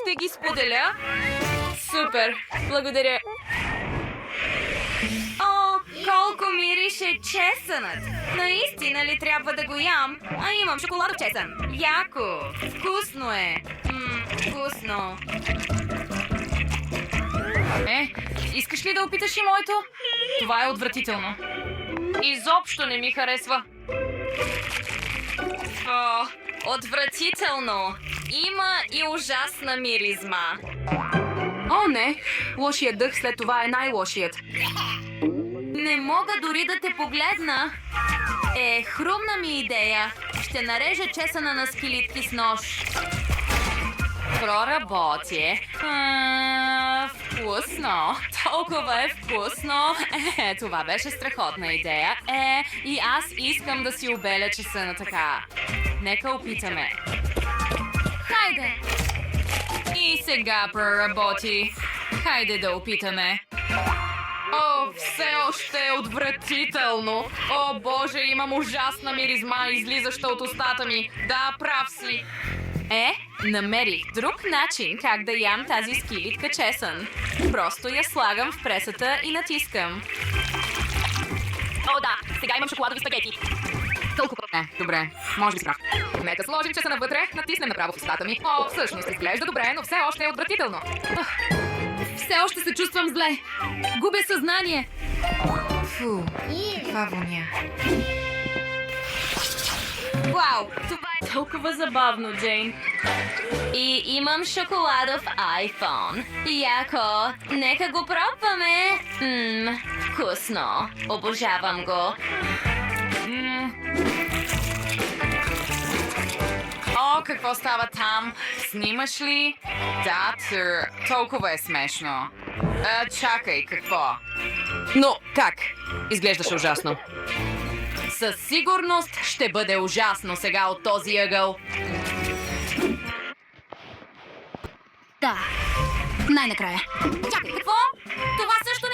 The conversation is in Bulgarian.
Ще ги споделя. Супер, благодаря. О, колко мирише чесънът! Наистина ли трябва да го ям? А имам шоколадов чесън. Яко! Вкусно е! Вкусно! Искаш ли да опиташ и моето? Това е отвратително. Изобщо не ми харесва. О, отвратително! Има и ужасна миризма. О, не! Лошият дъх след това е най-лошият. Не мога дори да те погледна. Хрумна ми идея. Ще нарежа чесъна на скелитки с нож. Проработи. Вкусно. Толкова е вкусно. Това беше страхотна идея. И аз искам да си обеля чесъна така. Нека опитаме. Хайде! И сега проработи. Хайде да опитаме. О, все още е отвратително. О, Боже, имам ужасна миризма, излизаща от устата ми. Да, прав си. Намерих друг начин как да ям тази скелитка чесън. Просто я слагам в пресата и натискам. О, да, сега имам шоколадови спагети. Толкова. Добре, може би си прав. Нека сложим чесъна вътре, натиснем направо в устата ми. О, всъщност изглежда добре, но все още е отвратително. Все още се чувствам зле. Губя съзнание. Фу, каква воня. Вау, това е толкова забавно, Джейн. И имам шоколадов айфон. Яко, нека го пробваме. Вкусно. Обожавам го. О, какво става там? Снимаш ли? Да, толкова е смешно. Чакай, какво? Но, как? Изглеждаше ужасно. Със сигурност ще бъде ужасно сега от този ъгъл. Да, най-накрая. Чакай, какво? Това също